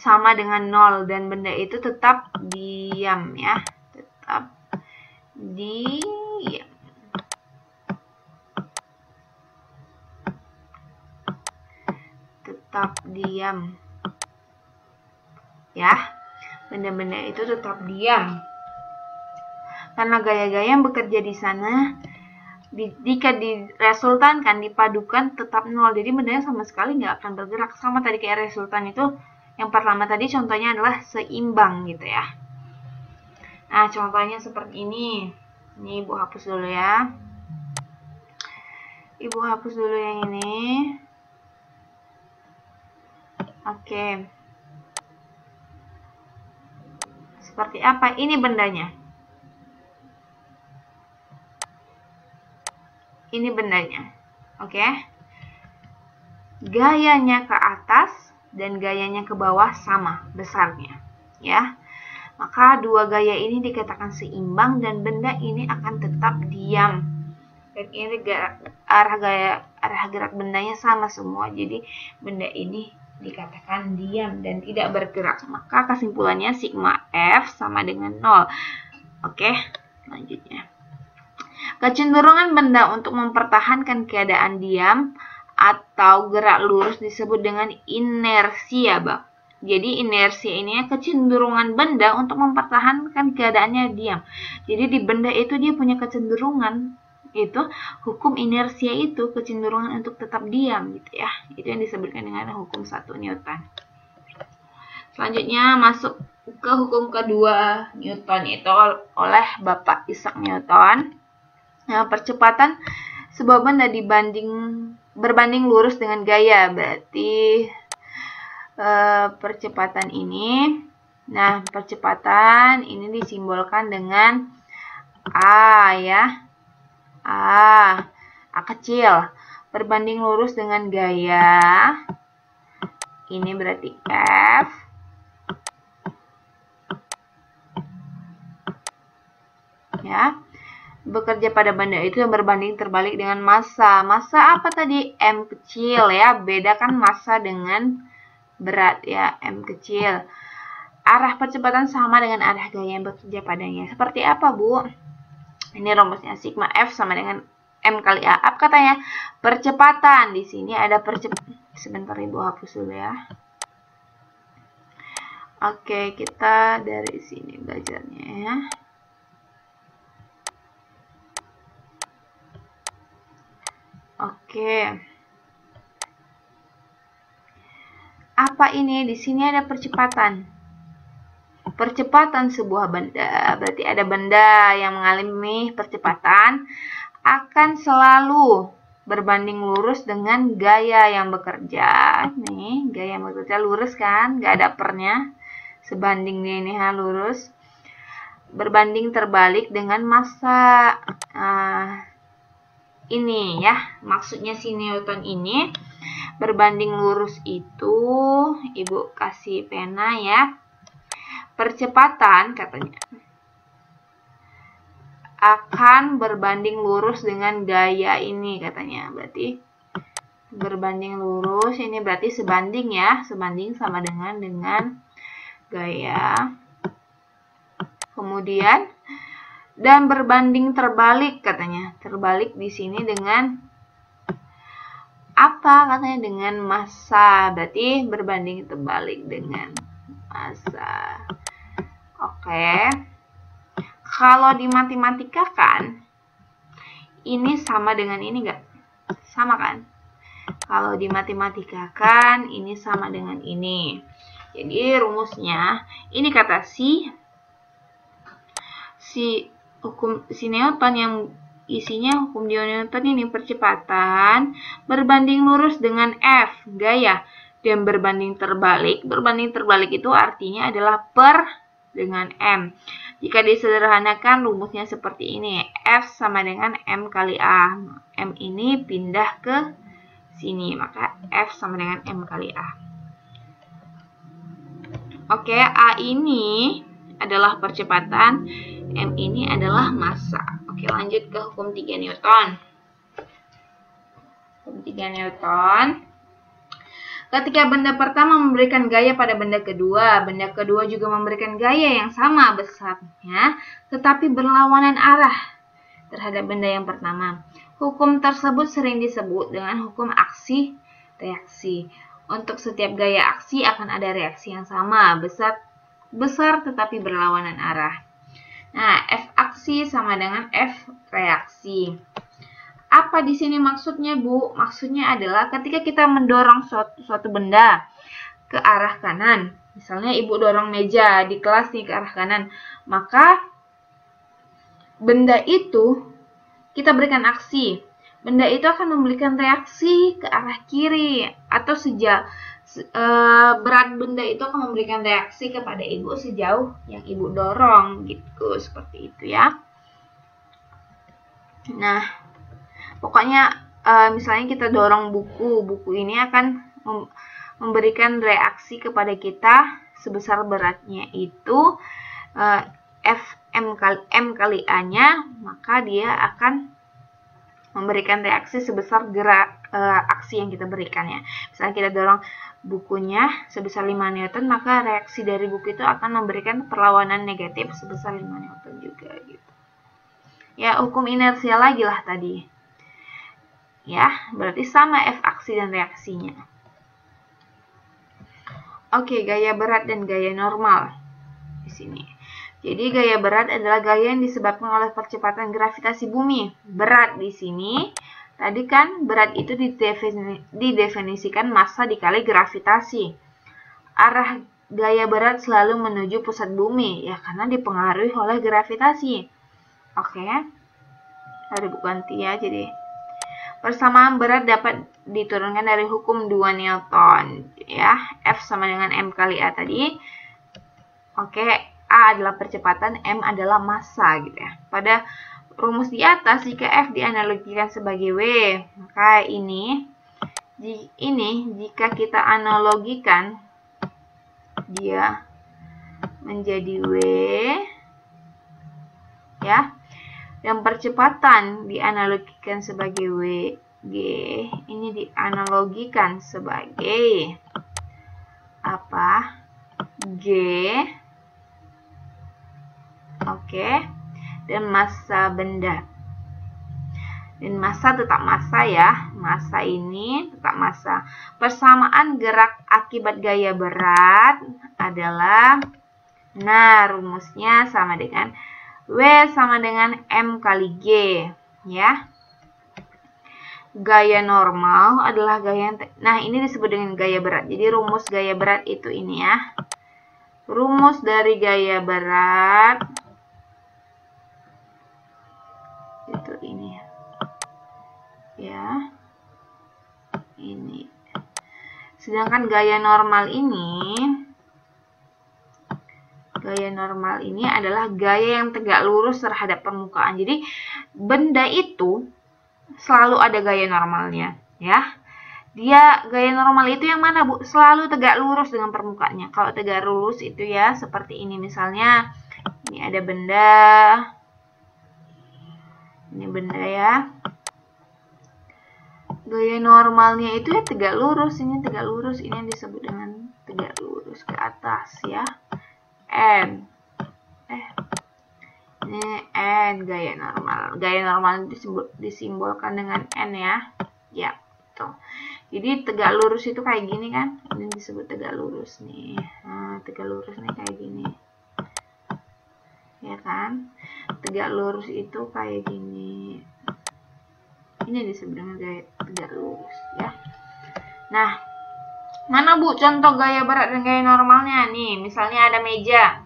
sama dengan 0. Dan benda itu tetap diam ya. Tetap diam. Tetap diam. Ya, benda-benda itu tetap diam. Karena gaya-gaya yang bekerja di sana, jika diresultankan, dipadukan, tetap 0. Jadi bendanya sama sekali nggak akan bergerak. Sama tadi kayak resultan itu, yang pertama tadi contohnya adalah seimbang gitu ya. Nah, contohnya seperti ini. Ini Ibu hapus dulu ya. Ibu hapus dulu yang ini. Oke. Seperti apa? Ini bendanya. Ini bendanya. Oke. Gayanya ke atas dan gayanya ke bawah sama besarnya. Ya. Maka dua gaya ini dikatakan seimbang dan benda ini akan tetap diam. Dan ini arah gerak bendanya sama semua. Jadi benda ini dikatakan diam dan tidak bergerak. Maka kesimpulannya sigma F sama dengan 0. Oke, selanjutnya. Kecenderungan benda untuk mempertahankan keadaan diam atau gerak lurus disebut dengan inersia, Bang. Jadi inersia ini kecenderungan benda untuk mempertahankan keadaannya diam. Jadi di benda itu dia punya kecenderungan, itu hukum inersia itu kecenderungan untuk tetap diam gitu ya. Itu yang disebutkan dengan hukum 1 Newton. Selanjutnya masuk ke hukum kedua Newton, itu oleh Bapak Isaac Newton. Nah, percepatan sebuah benda berbanding lurus dengan gaya, berarti percepatan ini. Nah, percepatan ini disimbolkan dengan A ya. A kecil. Berbanding lurus dengan gaya. Ini berarti F. Ya. Bekerja pada benda itu yang berbanding terbalik dengan massa. Massa apa tadi? M kecil ya. Bedakan massa dengan berat ya, M kecil. Arah percepatan sama dengan arah gaya yang bekerja padanya. Seperti apa, Bu? Ini rumusnya sigma F sama dengan M kali A. Apa katanya? Percepatan. Di sini ada sebentar Ibu hapus dulu ya. Oke, kita dari sini belajarnya ya. Oke. Apa ini? Di sini ada percepatan. Percepatan sebuah benda, berarti ada benda yang mengalami percepatan akan selalu berbanding lurus dengan gaya yang bekerja. Nih, gaya yang bekerja lurus kan, nggak ada pernya. Sebanding ini lurus. Berbanding terbalik dengan massa. Ini ya, maksudnya si Newton ini. Berbanding lurus itu, Ibu kasih pena ya. Percepatan katanya akan berbanding lurus dengan gaya ini katanya. Berarti berbanding lurus ini berarti sebanding ya. Sebanding sama dengan gaya. Kemudian dan berbanding terbalik katanya. Terbalik di sini dengan apa katanya? Dengan massa. Berarti berbanding terbalik dengan massa. Oke. Kalau di matematika kan ini sama dengan ini enggak? Sama kan? Kalau di matematika kan ini sama dengan ini. Jadi rumusnya ini kata si Newton yang isinya hukum Newton ini percepatan berbanding lurus dengan F gaya dan berbanding terbalik. Berbanding terbalik itu artinya adalah per dengan M. Jika disederhanakan rumusnya seperti ini. F sama dengan M kali A. M ini pindah ke sini. Maka F sama dengan M kali A. Oke, A ini adalah percepatan. M ini adalah massa. Oke, lanjut ke hukum 3 Newton. Hukum 3 Newton. Ketika benda pertama memberikan gaya pada benda kedua juga memberikan gaya yang sama besarnya, tetapi berlawanan arah terhadap benda yang pertama. Hukum tersebut sering disebut dengan hukum aksi-reaksi. Untuk setiap gaya aksi akan ada reaksi yang sama, besar tetapi berlawanan arah. Nah, F aksi sama dengan F reaksi. Apa di sini maksudnya, Bu? Maksudnya adalah ketika kita mendorong suatu benda ke arah kanan. Misalnya Ibu dorong meja di kelas nih ke arah kanan. Maka benda itu kita berikan aksi. Benda itu akan memberikan reaksi ke arah kiri. Atau berat benda itu akan memberikan reaksi kepada Ibu sejauh yang Ibu dorong. Gitu, seperti itu ya. Nah, pokoknya misalnya kita dorong buku ini akan memberikan reaksi kepada kita sebesar beratnya itu M kali A-nya, maka dia akan memberikan reaksi sebesar aksi yang kita berikan ya. Misalnya kita dorong bukunya sebesar 5 Newton, maka reaksi dari buku itu akan memberikan perlawanan negatif sebesar 5 Newton juga gitu. Ya, hukum inersia lagi lah tadi. Ya, berarti sama F aksi dan reaksinya. Oke, gaya berat dan gaya normal di sini. Jadi gaya berat adalah gaya yang disebabkan oleh percepatan gravitasi bumi. Berat di sini, tadi kan berat itu didefinisikan massa dikali gravitasi. Arah gaya berat selalu menuju pusat bumi, ya karena dipengaruhi oleh gravitasi. Oke, ada ganti ya, jadi persamaan berat dapat diturunkan dari hukum 2 Newton, ya. F sama dengan M kali A tadi. Oke, A adalah percepatan, M adalah massa gitu ya. Pada rumus di atas, jika F dianalogikan sebagai W, maka ini jika kita analogikan, dia menjadi W, ya. Dan percepatan dianalogikan sebagai W, G, ini dianalogikan sebagai apa? G. Oke. Dan massa benda. Dan massa tetap massa ya. Massa ini tetap massa. Persamaan gerak akibat gaya berat adalah, nah rumusnya sama dengan W sama dengan M kali G, ya. Gaya normal adalah gaya yang, nah ini disebut dengan gaya berat. Jadi rumus gaya berat itu ini ya. Rumus dari gaya berat itu ini. Ya. Ini. Sedangkan gaya normal ini adalah gaya yang tegak lurus terhadap permukaan. Jadi benda itu selalu ada gaya normalnya, ya. Dia gaya normal itu yang mana, Bu? Selalu tegak lurus dengan permukaannya. Kalau tegak lurus itu ya seperti ini misalnya. Ini ada benda. Ini benda ya. Gaya normalnya itu ya tegak lurus, ini tegak lurus, ini yang disebut dengan tegak lurus ke atas ya. N. Ini N gaya normal. Gaya normal disimbolkan dengan N ya. Ya, tuh. Jadi tegak lurus itu kayak gini kan? Ini disebut tegak lurus nih. Nah, tegak lurus nih kayak gini. Ya kan? Tegak lurus itu kayak gini. Ini disebut dengan gaya tegak lurus ya. Nah, mana Bu contoh gaya berat dan gaya normalnya? Nih, misalnya ada meja.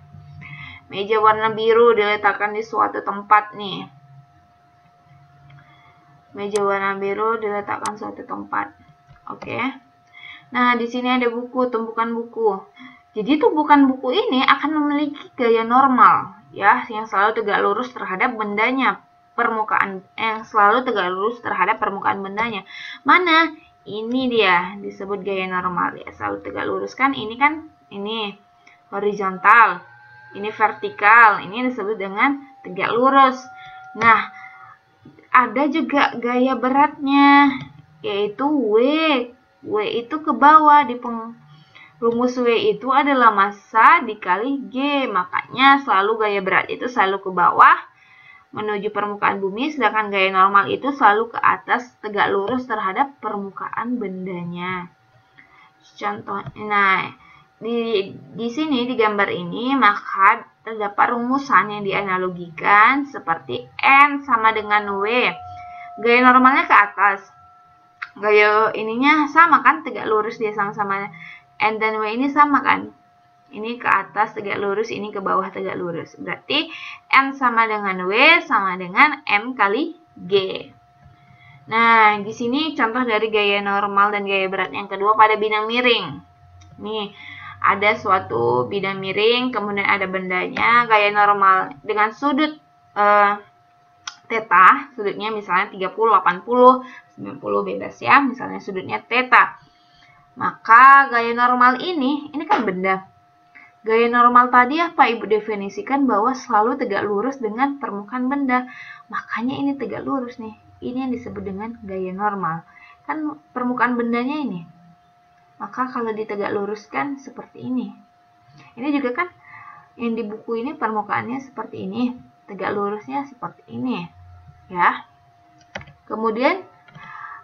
Meja warna biru diletakkan di suatu tempat nih. Meja warna biru diletakkan suatu tempat. Oke. Nah, di sini ada buku, tumpukan buku. Jadi tumpukan buku ini akan memiliki gaya normal ya, yang selalu tegak lurus terhadap bendanya. Permukaan yang selalu tegak lurus terhadap permukaan bendanya. Mana? Ini dia disebut gaya normal ya, selalu tegak lurus kan? Ini kan ini horizontal, ini vertikal, ini disebut dengan tegak lurus. Nah, ada juga gaya beratnya, yaitu W. W itu ke bawah, rumus W itu adalah massa dikali G. Makanya selalu gaya berat itu selalu ke bawah menuju permukaan bumi, sedangkan gaya normal itu selalu ke atas tegak lurus terhadap permukaan bendanya. Contoh, nah di sini di gambar ini maka terdapat rumusan yang dianalogikan seperti N sama dengan W. Gaya normalnya ke atas. Gaya ininya sama kan, tegak lurus dia sama-sama. N dan W ini sama kan? Ini ke atas tegak lurus, ini ke bawah tegak lurus. Berarti N sama dengan W sama dengan M kali G. Nah, di sini contoh dari gaya normal dan gaya berat yang kedua pada bidang miring. Nih, ada suatu bidang miring, kemudian ada bendanya, gaya normal dengan sudut theta, sudutnya misalnya 30, 80, 90 bebas ya, misalnya sudutnya theta. Maka gaya normal ini kan benda. Gaya normal tadi apa Ibu definisikan bahwa selalu tegak lurus dengan permukaan benda. Makanya ini tegak lurus nih. Ini yang disebut dengan gaya normal. Kan permukaan bendanya ini. Maka kalau ditegak luruskan seperti ini. Ini juga kan yang di buku ini permukaannya seperti ini, tegak lurusnya seperti ini, ya. Kemudian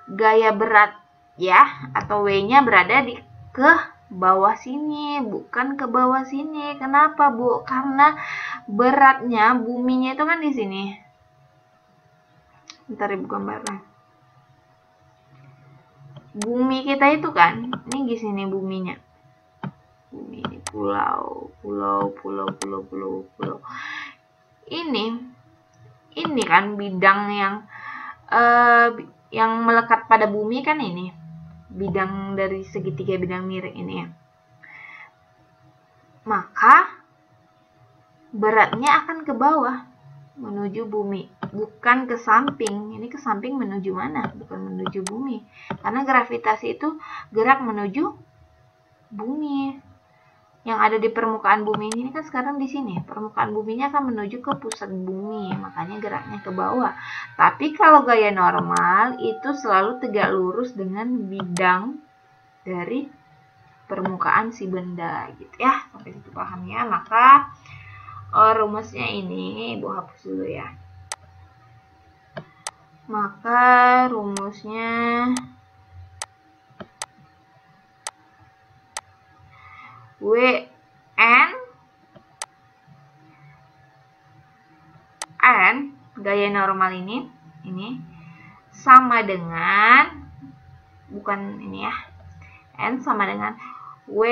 gaya berat ya atau W-nya berada di ke bawah sini, bukan ke bawah sini. Kenapa, Bu? Karena beratnya buminya itu kan di sini. Bentar Ibu gambarkan. Bumi kita itu kan, ini di sini buminya. Bumi ini pulau. Ini kan bidang yang melekat pada bumi kan ini. Bidang dari segitiga bidang miring ini ya. Maka beratnya akan ke bawah menuju bumi, bukan ke samping. Ini ke samping menuju mana? Bukan menuju bumi. Karena gravitasi itu gerak menuju bumi. Yang ada di permukaan bumi ini kan sekarang di sini. Permukaan buminya akan menuju ke pusat bumi, makanya geraknya ke bawah. Tapi kalau gaya normal itu selalu tegak lurus dengan bidang dari permukaan si benda gitu ya. Sampai situ paham ya. Maka rumusnya ini Ibu hapus dulu ya. Maka rumusnya n gaya normal ini sama dengan, bukan ini ya, n sama dengan W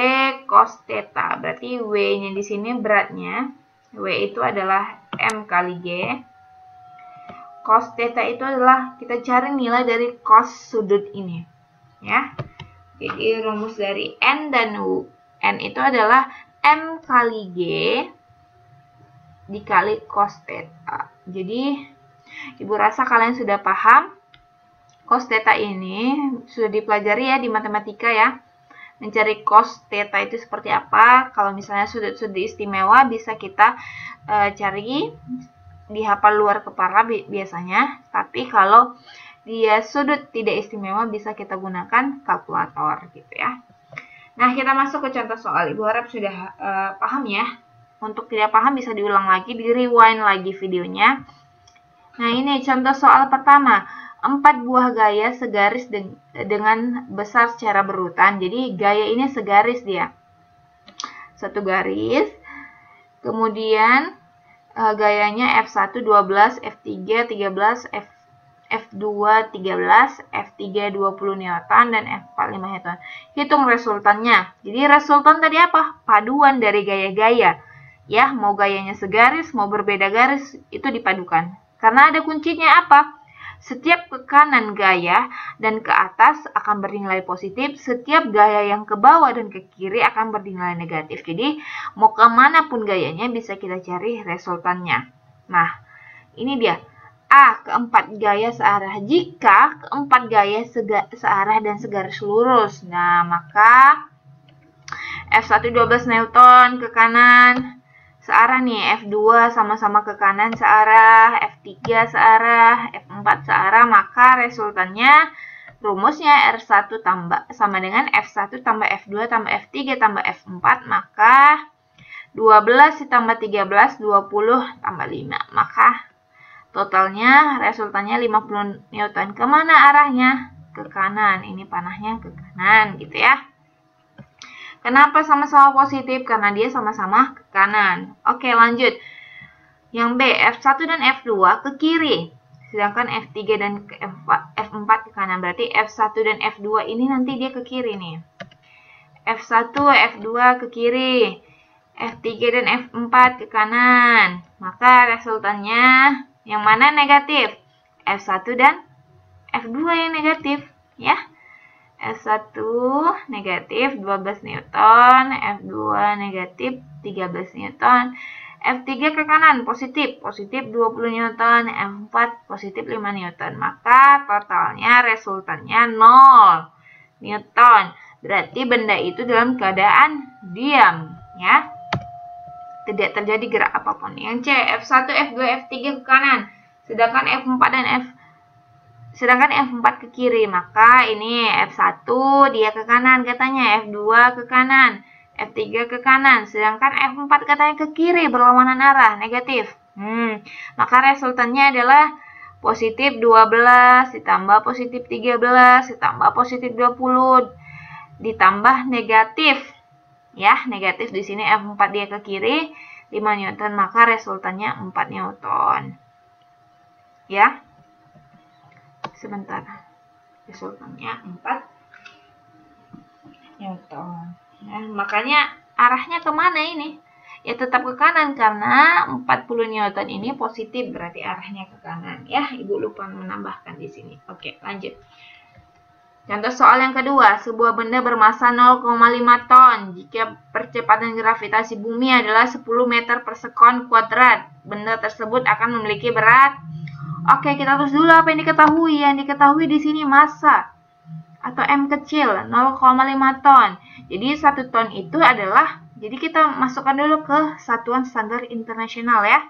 cos theta. Berarti W-nya di sini beratnya, W itu adalah M kali G. Cos theta itu adalah kita cari nilai dari cos sudut ini. Ya. Jadi rumus dari N dan N itu adalah M kali G dikali cos theta. Jadi Ibu rasa kalian sudah paham. Cos theta ini sudah dipelajari ya di matematika ya. Mencari cos theta itu seperti apa. Kalau misalnya sudut-sudut istimewa bisa kita cari dihafal luar kepala biasanya. Tapi kalau dia sudut tidak istimewa bisa kita gunakan kalkulator gitu ya. Nah, kita masuk ke contoh soal. Ibu harap sudah paham ya. Untuk tidak paham bisa diulang lagi, di rewind lagi videonya. Nah, ini contoh soal pertama. 4 buah gaya segaris dengan besar secara berurutan. Jadi gaya ini segaris dia. Satu garis. Kemudian gayanya F1 12, F3 13, F2 13, F3 20 Newton dan F4 5 Newton. Hitung resultannya. Jadi resultan tadi apa? Paduan dari gaya-gaya. Ya, mau gayanya segaris, mau berbeda garis, itu dipadukan. Karena ada kuncinya apa? Setiap ke kanan gaya dan ke atas akan bernilai positif, setiap gaya yang ke bawah dan ke kiri akan bernilai negatif. Jadi, mau kemanapun gayanya bisa kita cari resultannya. Nah, ini dia. A. Keempat gaya searah. Jika keempat gaya searah dan segaris lurus, nah maka F1 12 Newton ke kanan searah nih, F2 sama-sama ke kanan searah, F3 searah, F4 searah, maka resultannya rumusnya R1 sama dengan F1 tambah F2 tambah F3 tambah F4, maka 12 ditambah 13, 20 tambah 5, maka totalnya resultannya 50 Newton. Kemana arahnya? Ke kanan, ini panahnya ke kanan gitu ya. Kenapa sama-sama positif? Karena dia sama-sama ke kanan. Oke, lanjut. Yang B, F1 dan F2 ke kiri. Sedangkan F3 dan F4 ke kanan. Berarti F1 dan F2 ini nanti dia ke kiri nih. F1, F2 ke kiri. F3 dan F4 ke kanan. Maka resultannya yang mana negatif? F1 dan F2 yang negatif. Ya. F1 negatif 12 Newton, F2 negatif 13 Newton, F3 ke kanan positif 20 Newton, F4 positif 5 Newton. Maka totalnya resultannya 0 Newton. Berarti benda itu dalam keadaan diam ya. Tidak terjadi gerak apapun. Yang C, F1, F2, F3 ke kanan. Sedangkan F4 dan Sedangkan F4 ke kiri, maka ini F1 dia ke kanan katanya, F2 ke kanan, F3 ke kanan. Sedangkan F4 katanya ke kiri, berlawanan arah, negatif. Maka resultannya adalah positif 12 ditambah positif 13 ditambah positif 20 ditambah negatif. Ya, negatif di sini F4 dia ke kiri, 5 Newton, maka resultannya 4 Newton. Ya. Sebentar, resultannya 4 Newton. Nah, makanya arahnya kemana ini? Ya tetap ke kanan karena 40 Newton ini positif, berarti arahnya ke kanan. Ya, Ibu lupa menambahkan di sini. Oke, lanjut. Contoh soal yang kedua, sebuah benda bermasa 0,5 ton. Jika percepatan gravitasi bumi adalah 10 meter per sekon kuadrat, benda tersebut akan memiliki berat. Oke, kita tulis dulu apa yang diketahui. Yang diketahui di sini massa atau M kecil 0,5 ton. Jadi 1 ton itu adalah, jadi kita masukkan dulu ke satuan standar internasional ya,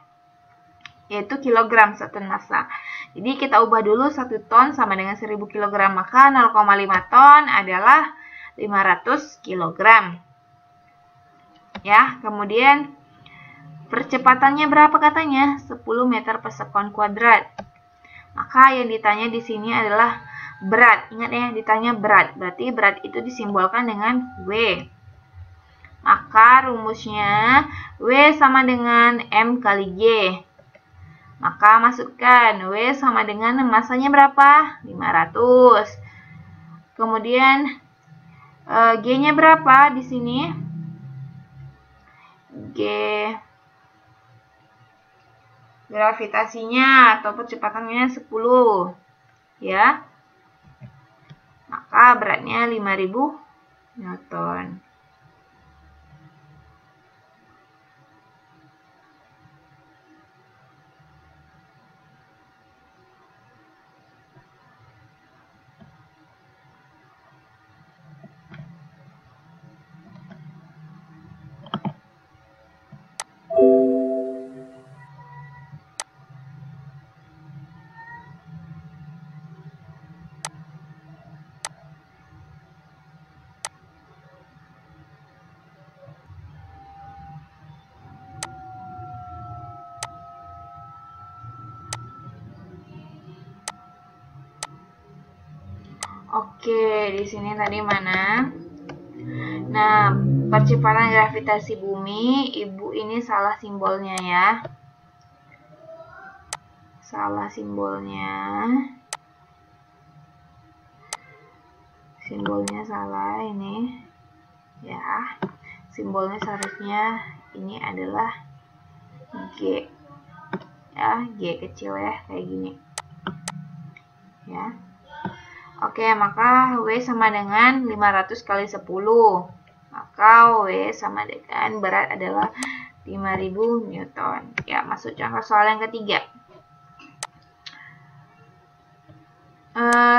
yaitu kilogram satuan massa. Jadi kita ubah dulu 1 ton sama dengan 1000 kg, maka 0,5 ton adalah 500 kg. Ya, kemudian percepatannya berapa katanya? 10 meter per sekon kuadrat. Maka yang ditanya di sini adalah berat. Ingat ya, ditanya berat. Berarti berat itu disimbolkan dengan W. Maka rumusnya W sama dengan M kali G. Maka masukkan W sama dengan massanya berapa? 500. Kemudian G-nya berapa di sini? G gravitasinya atau percepatannya 10 ya, maka beratnya 5000 Newton. Oke, di sini tadi mana? Nah, percepatan gravitasi bumi, Ibu ini salah simbolnya ya. Salah simbolnya. Simbolnya salah ini. Ya. Simbolnya seharusnya ini adalah G. Ya, G kecil ya, kayak gini. Ya. Oke, maka W sama dengan 500 kali 10. Maka W sama dengan berat adalah 5000 Newton. Ya, masuk contoh soal yang ketiga.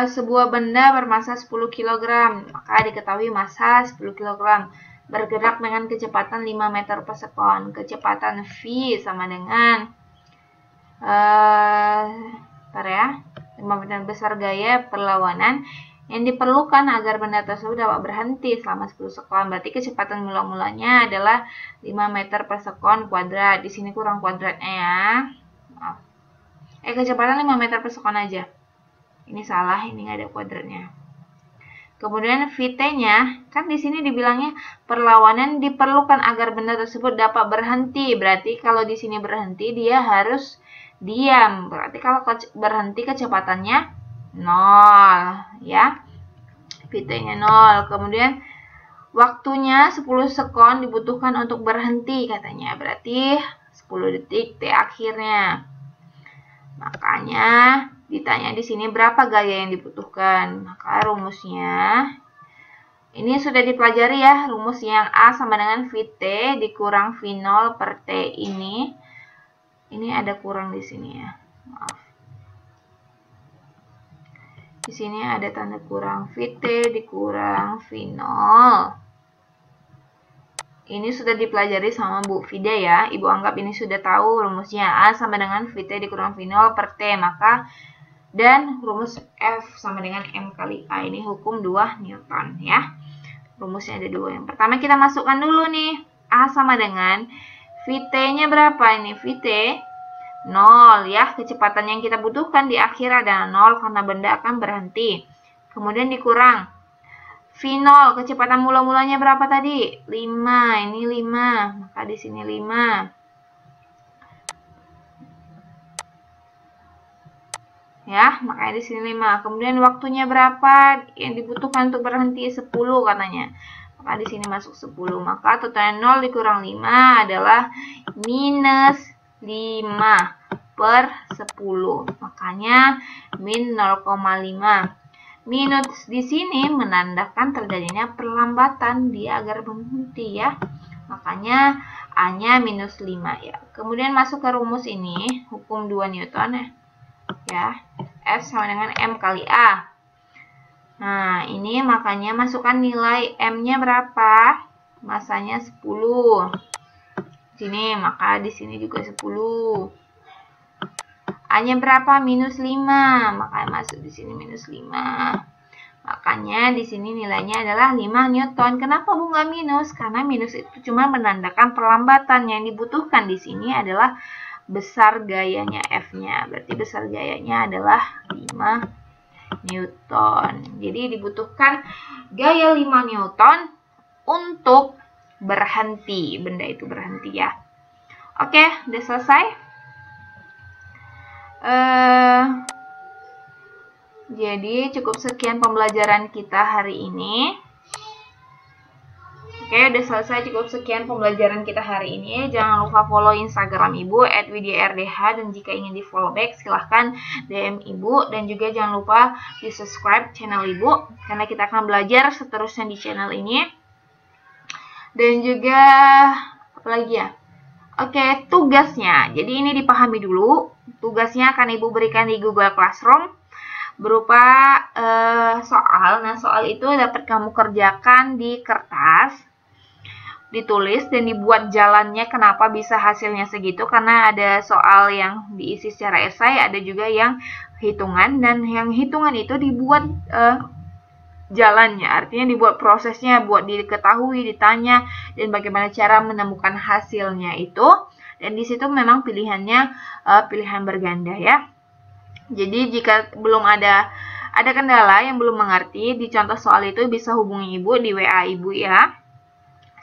Sebuah benda bermassa 10 kg, maka diketahui massa 10 kg, bergerak dengan kecepatan 5 meter per sekon. Kecepatan V sama dengan bentar ya, 5 meter besar gaya perlawanan yang diperlukan agar benda tersebut dapat berhenti selama 10 sekon. Berarti kecepatan mula-mulanya adalah 5 meter per sekon kuadrat. Di sini kurang kuadratnya ya. Maaf. Kecepatan 5 meter per sekon aja. Ini salah, ini nggak ada kuadratnya. Kemudian VT-nya, kan di sini dibilangnya perlawanan diperlukan agar benda tersebut dapat berhenti. Berarti kalau di sini berhenti, dia harus diam. Berarti kalau berhenti kecepatannya 0 ya. VT-nya 0. Kemudian waktunya 10 sekon dibutuhkan untuk berhenti katanya. Berarti 10 detik T akhirnya. Makanya ditanya di sini berapa gaya yang dibutuhkan. Maka rumusnya ini sudah dipelajari ya. Rumus yang A sama dengan VT dikurang V0 per T ini. Ini ada kurang di sini ya. Maaf. Di sini ada tanda kurang, VT dikurang V0. Ini sudah dipelajari sama Bu Fida ya. Ibu anggap ini sudah tahu rumusnya. A sama dengan VT dikurang V0 per T. Maka Dan rumus F sama dengan M kali A, ini hukum 2 Newton ya. Rumusnya ada 2. Yang pertama kita masukkan dulu nih. A sama dengan Vt-nya berapa ini? Vt 0 ya. Kecepatan yang kita butuhkan di akhir adalah 0 karena benda akan berhenti. Kemudian dikurang V0, kecepatan mula-mulanya berapa tadi? 5, ini 5. Maka di sini 5. Ya, makanya di sini 5. Kemudian waktunya berapa yang dibutuhkan untuk berhenti? 10 katanya. Maka di sini masuk 10. Maka totalnya 0 dikurang 5 adalah minus 5 per 10. Makanya min 0,5. Minus di sini menandakan terjadinya perlambatan dia agar berhenti ya. Makanya A-nya minus 5 ya. Kemudian masuk ke rumus ini, hukum 2 Newton ya. F sama dengan M kali A. Nah, ini makanya masukkan nilai M-nya berapa? Masanya 10. Sini, maka di sini juga 10. A-nya berapa? Minus 5. Makanya masuk di sini minus 5. Makanya di sini nilainya adalah 5 Newton. Kenapa Bu nggak minus? Karena minus itu cuma menandakan perlambatan. Yang dibutuhkan di sini adalah besar gayanya F-nya. Berarti besar gayanya adalah 5 Newton. Jadi dibutuhkan gaya 5 Newton untuk berhenti. Benda itu berhenti ya. Oke, udah selesai. Jadi cukup sekian pembelajaran kita hari ini. Oke, udah selesai, cukup sekian pembelajaran kita hari ini. Jangan lupa follow Instagram Ibu @widyardh, dan jika ingin di follow back silahkan DM Ibu, dan juga jangan lupa di subscribe channel Ibu karena kita akan belajar seterusnya di channel ini. Dan juga apa lagi ya? Oke, tugasnya. Jadi ini dipahami dulu. Tugasnya akan Ibu berikan di Google Classroom berupa soal. Nah, soal itu dapat kamu kerjakan di kertas, ditulis dan dibuat jalannya kenapa bisa hasilnya segitu, karena ada soal yang diisi secara esai, ada juga yang hitungan, dan yang hitungan itu dibuat jalannya, artinya dibuat prosesnya, buat diketahui, ditanya, dan bagaimana cara menemukan hasilnya itu. Dan di situ memang pilihannya pilihan berganda ya. Jadi jika belum ada kendala yang belum mengerti di contoh soal itu, bisa hubungi Ibu di WA Ibu ya.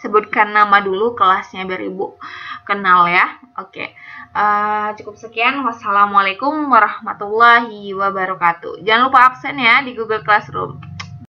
Sebutkan nama dulu kelasnya biar Ibu kenal ya. Oke. Cukup sekian. Wassalamualaikum warahmatullahi wabarakatuh. Jangan lupa absen ya di Google Classroom.